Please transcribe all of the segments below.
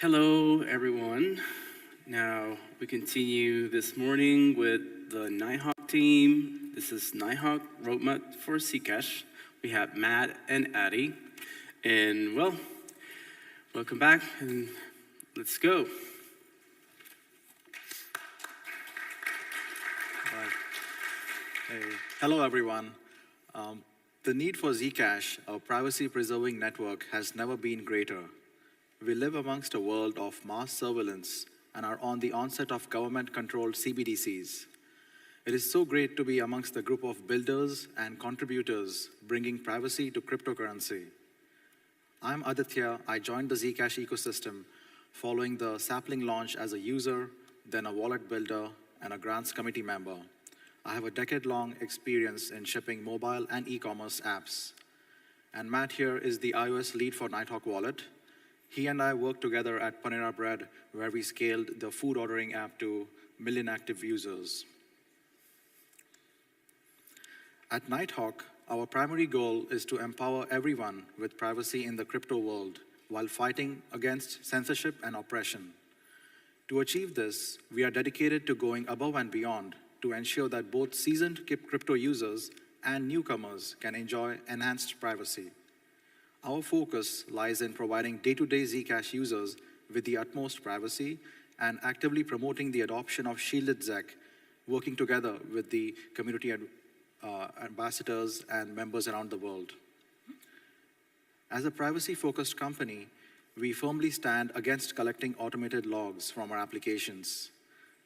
Hello, everyone. Now, we continue this morning with the Nighthawk team. This is Nighthawk roadmap for Zcash. We have Matt and Addy. And, well, welcome back, and let's go. Hey. Hello, everyone. The need for Zcash, a privacy-preserving network, has never been greater. We live amongst a world of mass surveillance and are on the onset of government-controlled CBDCs. It is so great to be amongst the group of builders and contributors bringing privacy to cryptocurrency. I'm Aditya. I joined the Zcash ecosystem following the sapling launch as a user, then a wallet builder, and a grants committee member. I have a decade-long experience in shipping mobile and e-commerce apps. And Matt here is the iOS lead for Nighthawk Wallet. He and I worked together at Panera Bread, where we scaled the food ordering app to 1 million active users. At Nighthawk, our primary goal is to empower everyone with privacy in the crypto world while fighting against censorship and oppression. To achieve this, we are dedicated to going above and beyond to ensure that both seasoned crypto users and newcomers can enjoy enhanced privacy. Our focus lies in providing day-to-day Zcash users with the utmost privacy and actively promoting the adoption of shielded Zec, working together with the community ambassadors and members around the world. As a privacy-focused company, we firmly stand against collecting automated logs from our applications.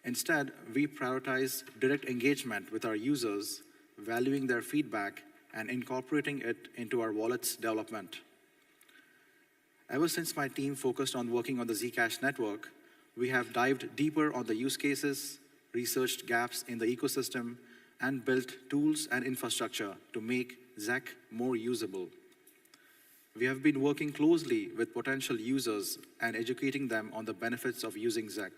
Instead, we prioritize direct engagement with our users, valuing their feedback and incorporating it into our wallet's development. Ever since my team focused on working on the Zcash network, we have dived deeper on the use cases, researched gaps in the ecosystem, and built tools and infrastructure to make Zec more usable. We have been working closely with potential users and educating them on the benefits of using Zec.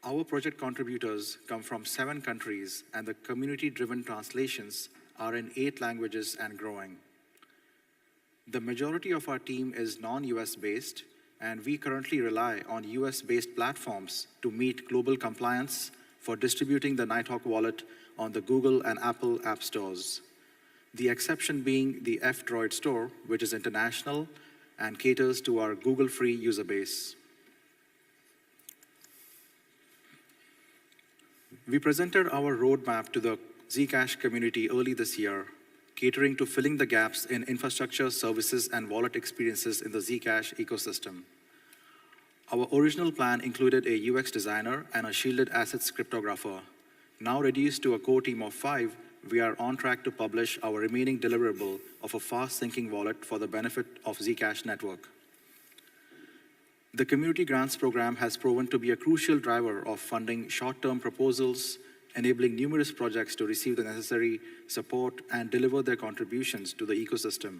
Our project contributors come from 7 countries, and the community-driven translations are in 8 languages and growing. The majority of our team is non-US based, and we currently rely on US-based platforms to meet global compliance for distributing the Nighthawk wallet on the Google and Apple app stores. The exception being the F-Droid store, which is international and caters to our Google-free user base. We presented our roadmap to the Zcash community early this year, catering to filling the gaps in infrastructure, services, and wallet experiences in the Zcash ecosystem. Our original plan included a UX designer and a shielded assets cryptographer. Now reduced to a core team of 5, we are on track to publish our remaining deliverable of a fast-syncing wallet for the benefit of Zcash network. The Community Grants Program has proven to be a crucial driver of funding short-term proposals, enabling numerous projects to receive the necessary support and deliver their contributions to the ecosystem.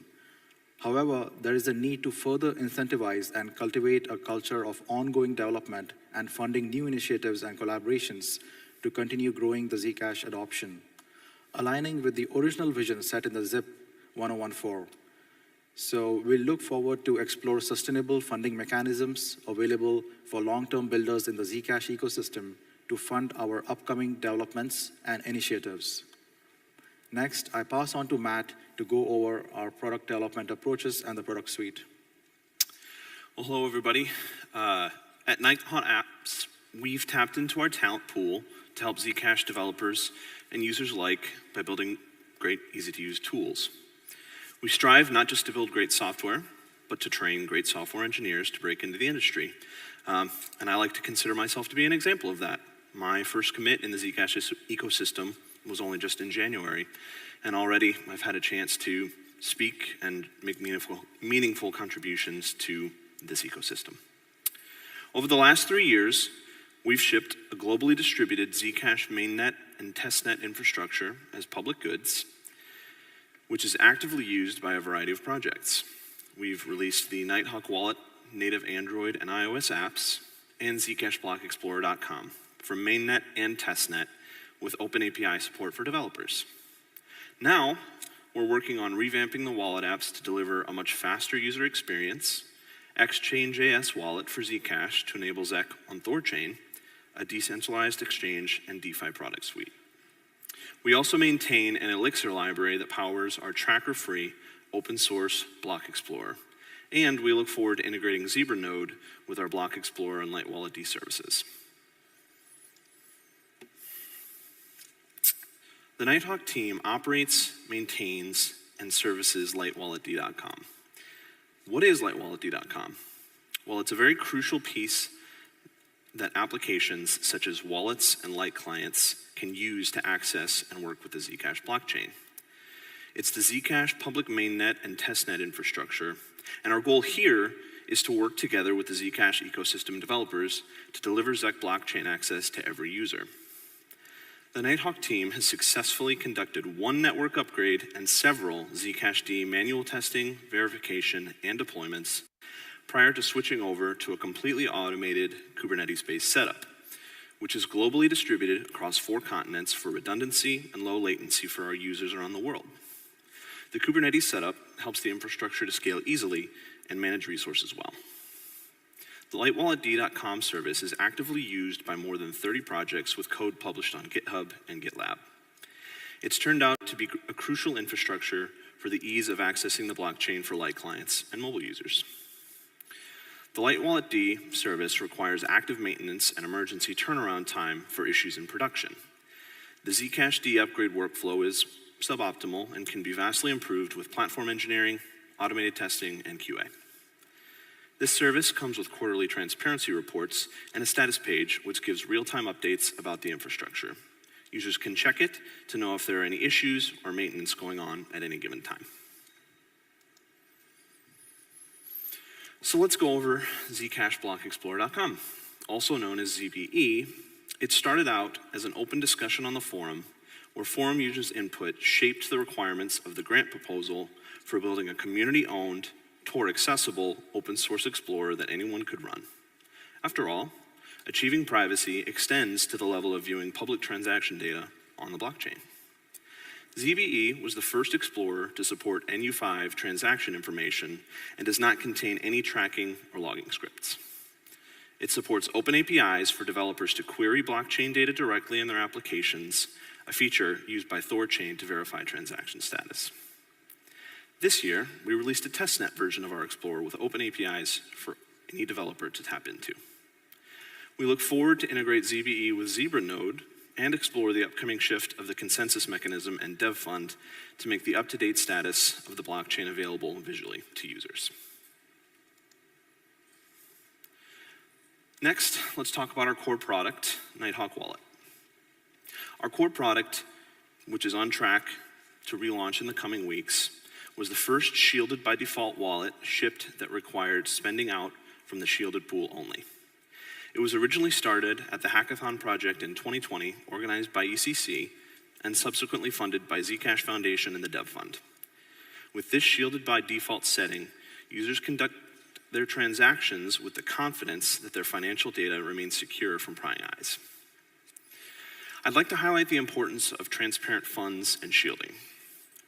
However, there is a need to further incentivize and cultivate a culture of ongoing development and funding new initiatives and collaborations to continue growing the Zcash adoption, aligning with the original vision set in the ZIP 1014. So we look forward to explore sustainable funding mechanisms available for long-term builders in the Zcash ecosystem to fund our upcoming developments and initiatives. Next, I pass on to Matt to go over our product development approaches and the product suite. Well, hello, everybody. At Nighthawk Apps, we've tapped into our talent pool to help Zcash developers and users alike by building great, easy-to-use tools. We strive not just to build great software, but to train great software engineers to break into the industry. And I like to consider myself to be an example of that. My first commit in the Zcash ecosystem was only just in January, and already I've had a chance to speak and make meaningful contributions to this ecosystem. Over the last 3 years, we've shipped a globally distributed Zcash mainnet and testnet infrastructure as public goods, which is actively used by a variety of projects. We've released the Nighthawk Wallet, native Android and iOS apps, and zcashblockexplorer.com for mainnet and testnet with open API support for developers. Now, we're working on revamping the wallet apps to deliver a much faster user experience Exchange.js wallet for Zcash to enable Zec on Thorchain, a decentralized exchange and DeFi product suite. We also maintain an Elixir library that powers our tracker-free open source Block Explorer, and we look forward to integrating Zebra Node with our Block Explorer and Light Wallet D services. The Nighthawk team operates, maintains, and services lightwalletd.com. What is lightwalletd.com? Well, it's a very crucial piece that applications such as wallets and light clients can use to access and work with the Zcash blockchain. It's the Zcash public mainnet and testnet infrastructure, and our goal here is to work together with the Zcash ecosystem developers to deliver Zec blockchain access to every user. The Nighthawk team has successfully conducted one network upgrade and several Zcash manual testing, verification, and deployments prior to switching over to a completely automated Kubernetes-based setup, which is globally distributed across 4 continents for redundancy and low latency for our users around the world. The Kubernetes setup helps the infrastructure to scale easily and manage resources well. The lightwalletd.com service is actively used by more than 30 projects with code published on GitHub and GitLab. It's turned out to be a crucial infrastructure for the ease of accessing the blockchain for light clients and mobile users. The lightwalletd service requires active maintenance and emergency turnaround time for issues in production. The Zcash D upgrade workflow is suboptimal and can be vastly improved with platform engineering, automated testing, and QA. This service comes with quarterly transparency reports and a status page which gives real-time updates about the infrastructure. Users can check it to know if there are any issues or maintenance going on at any given time. So let's go over zcashblockexplorer.com, also known as ZBE. It started out as an open discussion on the forum where forum users' input shaped the requirements of the grant proposal for building a community-owned, Tor-accessible open source explorer that anyone could run. After all, achieving privacy extends to the level of viewing public transaction data on the blockchain. ZBE was the first explorer to support NU5 transaction information and does not contain any tracking or logging scripts. It supports open APIs for developers to query blockchain data directly in their applications, a feature used by Thorchain to verify transaction status. This year, we released a testnet version of our Explorer with open APIs for any developer to tap into. We look forward to integrate ZBE with Zebra Node and explore the upcoming shift of the consensus mechanism and dev fund to make the up-to-date status of the blockchain available visually to users. Next, let's talk about our core product, Nighthawk Wallet. Our core product, which is on track to relaunch in the coming weeks, was the first shielded by default wallet shipped that required spending out from the shielded pool only. It was originally started at the Hackathon project in 2020, organized by ECC, and subsequently funded by Zcash Foundation and the Dev Fund. With this shielded by default setting, users conduct their transactions with the confidence that their financial data remains secure from prying eyes. I'd like to highlight the importance of transparent funds and shielding.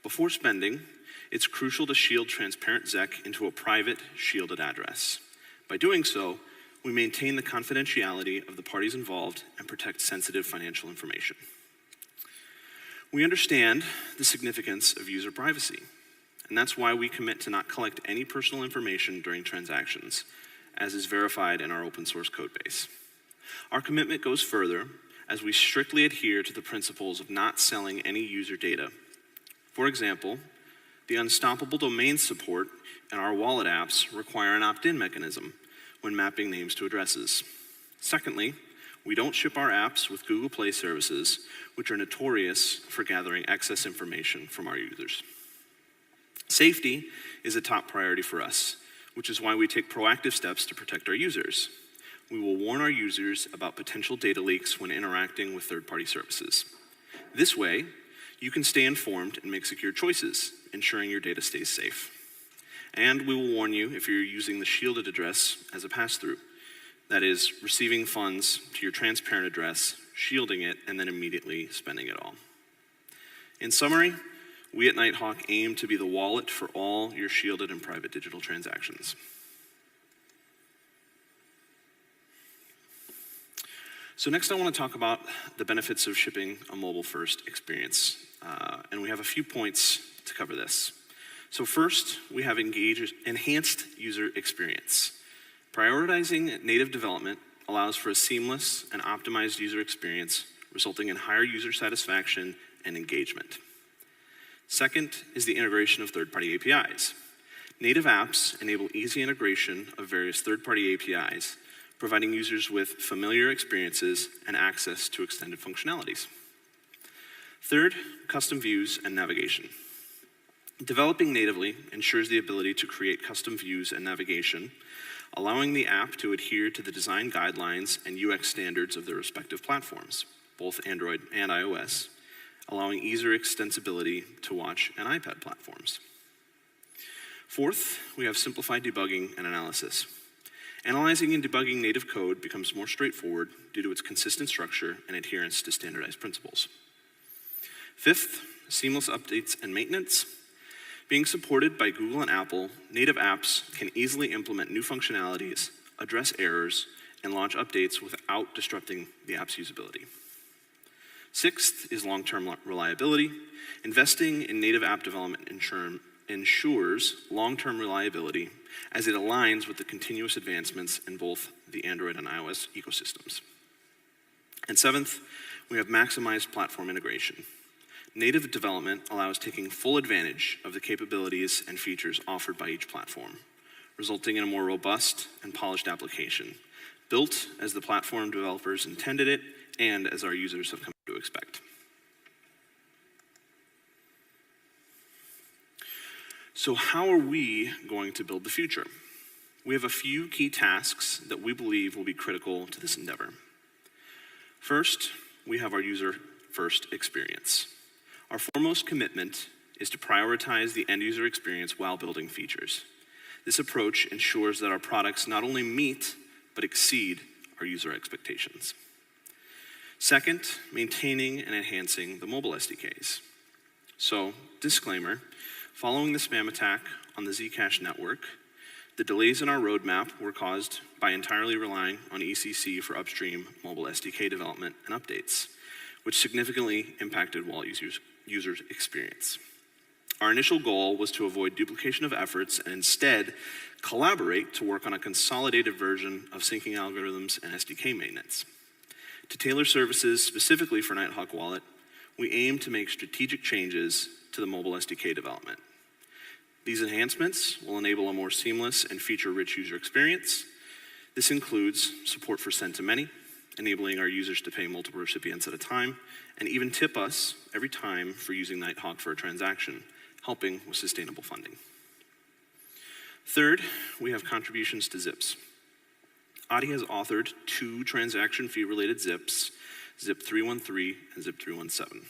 Before spending, it's crucial to shield transparent Zec into a private, shielded address. By doing so, we maintain the confidentiality of the parties involved and protect sensitive financial information. We understand the significance of user privacy, and that's why we commit to not collect any personal information during transactions, as is verified in our open source code base. Our commitment goes further as we strictly adhere to the principles of not selling any user data. For example, the unstoppable domain support in our wallet apps require an opt-in mechanism when mapping names to addresses. Secondly, we don't ship our apps with Google Play services, which are notorious for gathering excess information from our users. Safety is a top priority for us, which is why we take proactive steps to protect our users. We will warn our users about potential data leaks when interacting with third-party services. This way, you can stay informed and make secure choices, ensuring your data stays safe. And we will warn you if you're using the shielded address as a pass-through. That is, receiving funds to your transparent address, shielding it, and then immediately spending it all. In summary, we at Nighthawk aim to be the wallet for all your shielded and private digital transactions. So next I want to talk about the benefits of shipping a mobile-first experience. And we have a few points to cover this. So first, we have enhanced user experience. Prioritizing native development allows for a seamless and optimized user experience, resulting in higher user satisfaction and engagement. Second is the integration of third-party APIs. Native apps enable easy integration of various third-party APIs, providing users with familiar experiences and access to extended functionalities. Third, custom views and navigation. Developing natively ensures the ability to create custom views and navigation, allowing the app to adhere to the design guidelines and UX standards of their respective platforms, both Android and iOS, allowing easier extensibility to watch and iPad platforms. Fourth, we have simplified debugging and analysis. Analyzing and debugging native code becomes more straightforward due to its consistent structure and adherence to standardized principles. Fifth, seamless updates and maintenance. Being supported by Google and Apple, native apps can easily implement new functionalities, address errors, and launch updates without disrupting the app's usability. Sixth is long-term reliability. Investing in native app development ensures long-term reliability as it aligns with the continuous advancements in both the Android and iOS ecosystems. And seventh, we have maximized platform integration. Native development allows taking full advantage of the capabilities and features offered by each platform, resulting in a more robust and polished application, built as the platform developers intended it and as our users have come to expect. So how are we going to build the future? We have a few key tasks that we believe will be critical to this endeavor. First, we have our user-first experience. Our foremost commitment is to prioritize the end-user experience while building features. This approach ensures that our products not only meet, but exceed our user expectations. Second, maintaining and enhancing the mobile SDKs. So, disclaimer, following the spam attack on the Zcash network, the delays in our roadmap were caused by entirely relying on ECC for upstream mobile SDK development and updates, which significantly impacted wallet users' experience. Our initial goal was to avoid duplication of efforts and instead collaborate to work on a consolidated version of syncing algorithms and SDK maintenance. To tailor services specifically for Nighthawk Wallet, we aim to make strategic changes to the mobile SDK development. These enhancements will enable a more seamless and feature-rich user experience. This includes support for send-to-many, enabling our users to pay multiple recipients at a time, and even tip us every time for using Nighthawk for a transaction, helping with sustainable funding. Third, we have contributions to zips. Adi has authored 2 transaction fee-related zips, Zip 313 and Zip 317.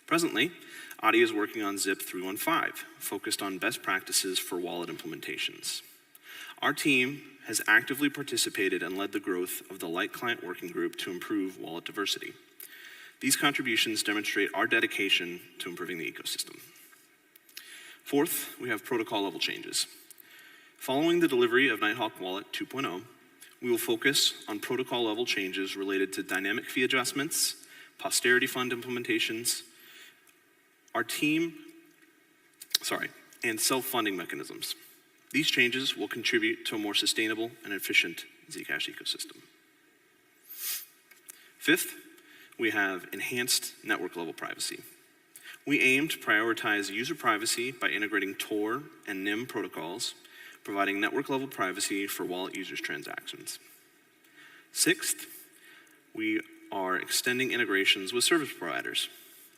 Presently, Aditya is working on Zip 315, focused on best practices for wallet implementations. Our team has actively participated and led the growth of the Light Client Working Group to improve wallet diversity. These contributions demonstrate our dedication to improving the ecosystem. Fourth, we have protocol level changes. Following the delivery of Nighthawk Wallet 2.0, we will focus on protocol level changes related to dynamic fee adjustments, posterity fund implementations, and self-funding mechanisms. These changes will contribute to a more sustainable and efficient Zcash ecosystem. Fifth, we have enhanced network level privacy. We aim to prioritize user privacy by integrating Tor and NIM protocols, providing network level privacy for wallet users' transactions. Sixth, we are extending integrations with service providers.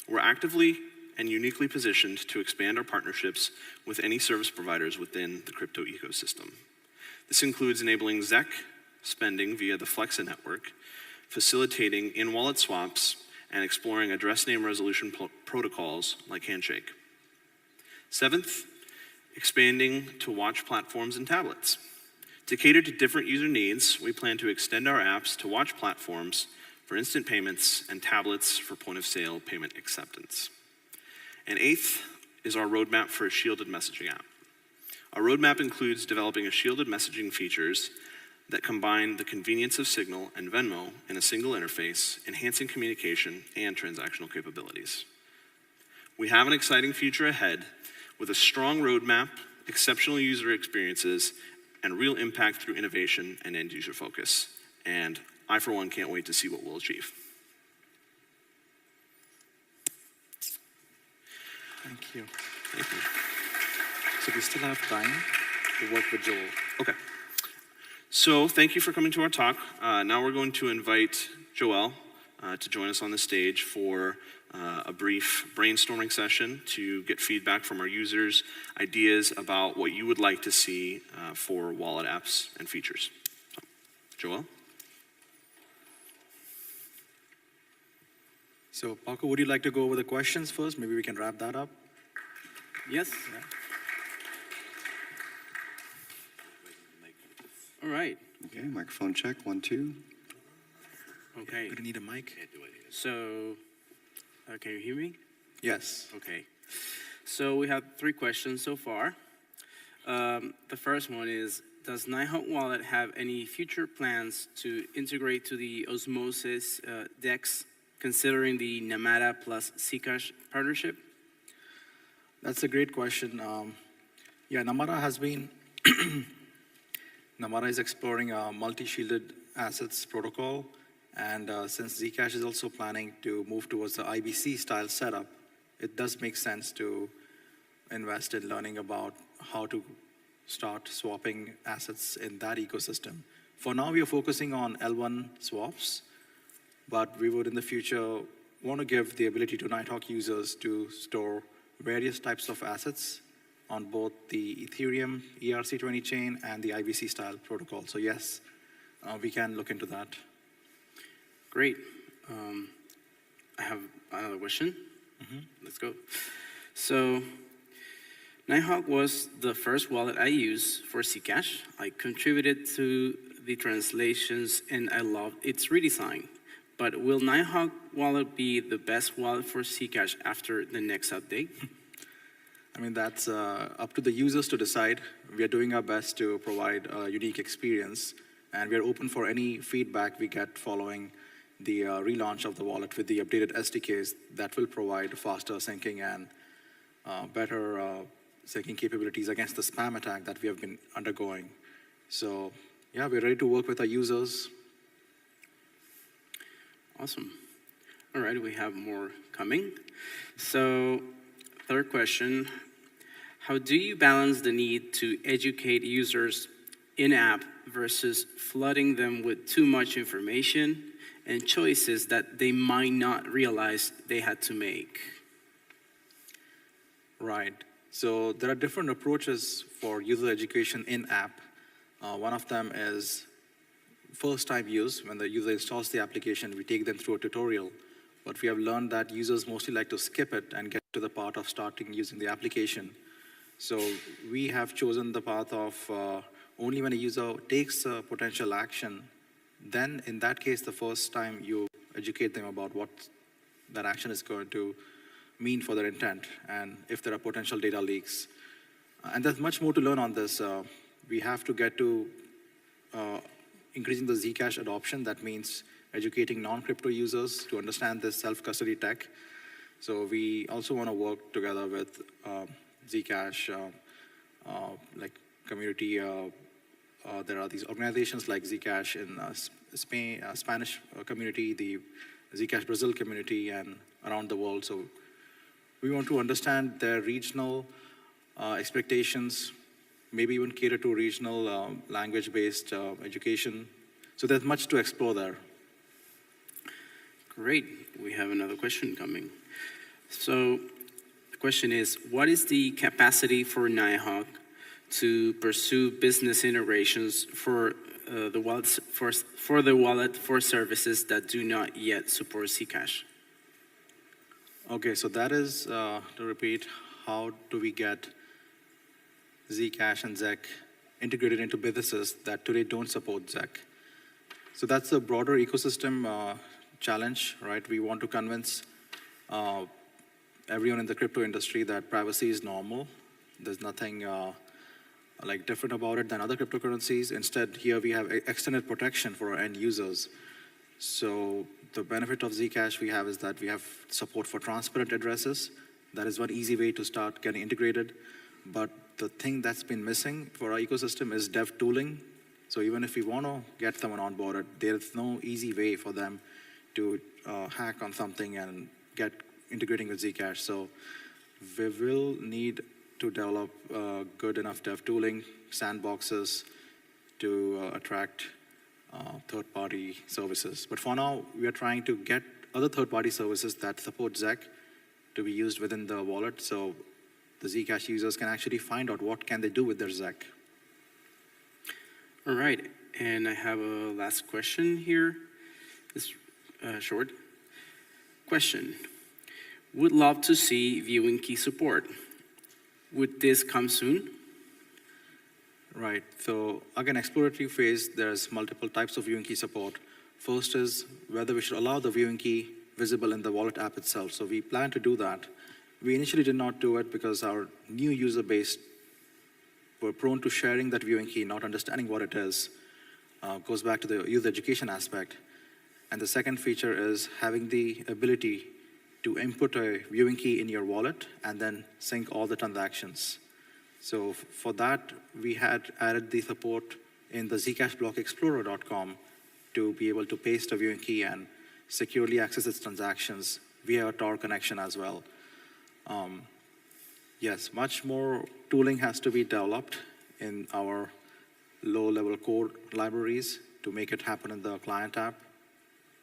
We're actively and uniquely positioned to expand our partnerships with any service providers within the crypto ecosystem. This includes enabling Zec spending via the Flexa network, facilitating in-wallet swaps, and exploring address name resolution protocols like Handshake. Seventh, expanding to watch platforms and tablets. To cater to different user needs, we plan to extend our apps to watch platforms for instant payments and tablets for point-of-sale payment acceptance. And eighth is our roadmap for a shielded messaging app. Our roadmap includes developing a shielded messaging features that combine the convenience of Signal and Venmo in a single interface, enhancing communication and transactional capabilities. We have an exciting future ahead with a strong roadmap, exceptional user experiences, and real impact through innovation and end user focus. And I, for one, can't wait to see what we'll achieve. Thank you. Thank you. So we still have time to work with Joel. Okay. So thank you for coming to our talk. Now we're going to invite Joel to join us on the stage for a brief brainstorming session to get feedback from our users, ideas about what you would like to see for wallet apps and features. So, Joel? So Paco, would you like to go over the questions first? Maybe we can wrap that up. Yes? All right. Okay, microphone check, 1, 2. Okay. We're gonna need a mic. So, can you hear me? Yes. Okay. So we have 3 questions so far. The first one is, does Nighthawk Wallet have any future plans to integrate to the Osmosis DEX, considering the Namada plus Zcash partnership? That's a great question. Yeah, Namada has been, Namada is exploring a multi-shielded assets protocol. And since Zcash is also planning to move towards the IBC style setup, it does make sense to invest in learning about how to start swapping assets in that ecosystem. For now, we are focusing on L1 swaps, but we would in the future want to give the ability to Nighthawk users to store various types of assets on both the Ethereum ERC20 chain and the IBC style protocol. So yes, we can look into that. Great. I have another question. Let's go. So, Nighthawk was the first wallet I used for Zcash. I contributed to the translations and I loved its redesign. But will Nighthawk Wallet be the best wallet for Zcash after the next update? I mean, that's up to the users to decide. We are doing our best to provide a unique experience, and we are open for any feedback we get following the relaunch of the wallet with the updated SDKs that will provide faster syncing and better syncing capabilities against the spam attack that we have been undergoing. So yeah, we're ready to work with our users. Awesome. All right, we have more coming. So, third question, how do you balance the need to educate users in-app versus flooding them with too much information and choices that they might not realize they had to make? Right. So there are different approaches for user education in-app. One of them is first-time use. When the user installs the application, we take them through a tutorial. But we have learned that users mostly like to skip it and get to the part of starting using the application. So we have chosen the path of only when a user takes a potential action, then in that case, the first time you educate them about what that action is going to mean for their intent and if there are potential data leaks. And there's much more to learn on this. We have to get to increasing the Zcash adoption. That means educating non-crypto users to understand this self-custody tech. So we also want to work together with Zcash, like community. There are these organizations like Zcash in Spain, Spanish community, the Zcash Brazil community, and around the world. So we want to understand their regional expectations, maybe even cater to regional language-based education. So there's much to explore there. Great. We have another question coming. So the question is, what is the capacity for Nighthawk to pursue business integrations for the wallet for services that do not yet support Zcash? Okay, so that is, to repeat, how do we get Zcash and Zec integrated into businesses that today don't support Zec? So that's a broader ecosystem challenge, right? We want to convince everyone in the crypto industry that privacy is normal. There's nothing like different about it than other cryptocurrencies. Instead, here we have extended protection for our end users. So the benefit of Zcash we have is that we have support for transparent addresses. That is one easy way to start getting integrated. But the thing that's been missing for our ecosystem is dev tooling. So even if we want to get someone onboarded, there's no easy way for them to hack on something and get integrating with Zcash. So we will need to develop good enough dev tooling, sandboxes to attract third-party services. But for now, we are trying to get other third-party services that support Zec to be used within the wallet, so the Zcash users can actually find out what can they do with their Zec. All right, and I have a last question here. It's short. Question. Would love to see viewing key support. Would this come soon? Right, so again, exploratory phase, there's multiple types of viewing key support. First is whether we should allow the viewing key visible in the wallet app itself. So we plan to do that. We initially did not do it because our new user base were prone to sharing that viewing key, not understanding what it is. Goes back to the user education aspect. And the second feature is having the ability to input a viewing key in your wallet and then sync all the transactions. So for that, we had added the support in the zcashblockexplorer.com to be able to paste a viewing key and securely access its transactions via a Tor connection as well. Yes, much more tooling has to be developed in our low-level code libraries to make it happen in the client app.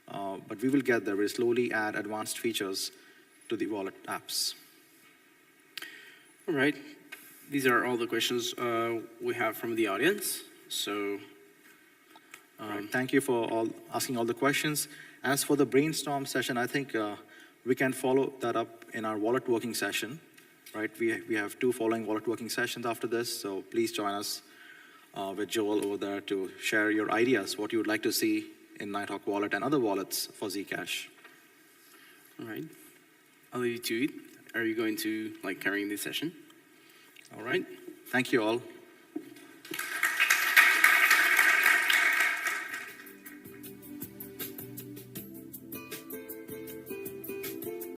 But we will get there. We'll slowly add advanced features to the wallet apps. All right. These are all the questions we have from the audience. So, Right. Thank you for asking all the questions. As for the brainstorm session, I think we can follow that up in our wallet working session. Right? We have 2 following wallet working sessions after this, so please join us with Joel over there to share your ideas, what you would like to see in Nighthawk Wallet and other wallets for Zcash. all right. I'll leave you to it. Are you going to carrying this session? All right. Thank you all.